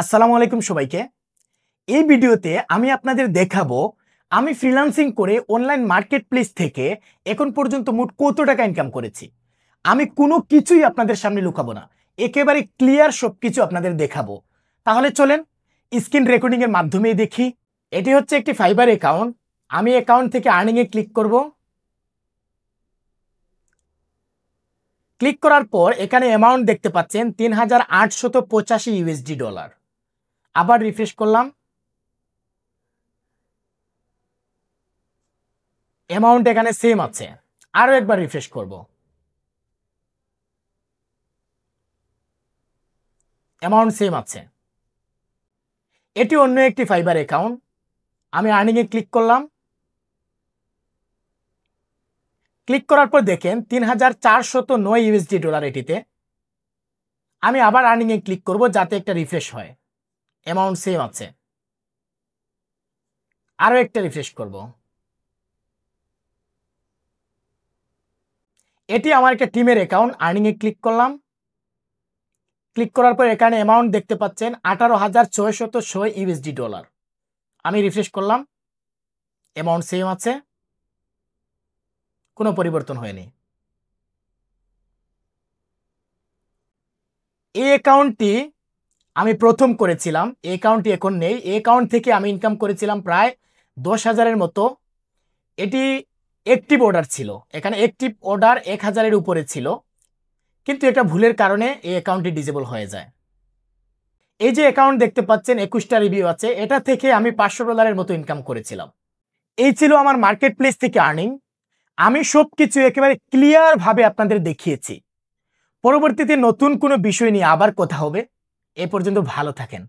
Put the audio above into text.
আসসালামু আলাইকুম সবাইকে। এই ভিডিওতে আমি আপনাদের দেখাবো আমি ফ্রিল্যান্সিং করে অনলাইন মার্কেটপ্লেস থেকে এখন পর্যন্ত মোট কত টাকা ইনকাম করেছি। আমি কোনো কিছুই আপনাদের সামনে লুকাবো না, একেবারে ক্লিয়ার সবকিছু আপনাদের দেখাবো। তাহলে চলেন স্ক্রিন রেকর্ডিং এর মাধ্যমেই দেখি। এটি হচ্ছে একটি ফাইবার অ্যাকাউন্ট। আমি অ্যাকাউন্ট থেকে আর্নিং এ ক্লিক করব। ক্লিক করার পর এখানে অ্যামাউন্ট দেখতে পাচ্ছেন $৩,৮৮৫ আবার রিফ্রেশ করলাম, অ্যামাউন্ট এখানে সেম আছে। আরো একবার রিফ্রেশ করব, অ্যামাউন্ট সেম আছে। এটি অন্য একটি ফাইবার অ্যাকাউন্ট। আমি আর্নিং এ ক্লিক করলাম। ক্লিক করার পর দেখেন $৩,৪০৯ এটিতে। আমি আবার আর্নিং এ ক্লিক করব যাতে একটা রিফ্রেশ হয়, অ্যামাউন্ট সেম আছে। আরো একটা রিফ্রেশ করব। এটি আমার একটা টিমের অ্যাকাউন্ট। আর্নিং এ ক্লিক করলাম। ক্লিক করার পর এখানে অ্যামাউন্ট দেখতে পাচ্ছেন $18,606। আমি রিফ্রেশ করলাম, অ্যামাউন্ট সেম আছে, কোনো পরিবর্তন হয়নি। এই অ্যাকাউন্টটি আমি প্রথম করেছিলাম, এই অ্যাকাউন্টটি এখন নেই। এই অ্যাকাউন্ট থেকে আমি ইনকাম করেছিলাম প্রায় 10,000-এর মতো। এটি অ্যাক্টিভ অর্ডার ছিল, এখানে অ্যাক্টিভ অর্ডার 1,000-এর উপরে ছিল, কিন্তু এটা ভুলের কারণে এই অ্যাকাউন্টটি ডিসেবল হয়ে যায়। এই যে অ্যাকাউন্ট দেখতে পাচ্ছেন 21টা রিভিউ আছে, এটা থেকে আমি $500-এর মতো ইনকাম করেছিলাম। এই ছিল আমার মার্কেট প্লেস থেকে আর্নিং। আমি সবকিছু একেবারে ক্লিয়ার ভাবে আপনাদের দেখিয়েছি। পরবর্তীতে নতুন কোনো বিষয় নিয়ে আবার কথা হবে। এ পর্যন্ত ভালো থাকেন।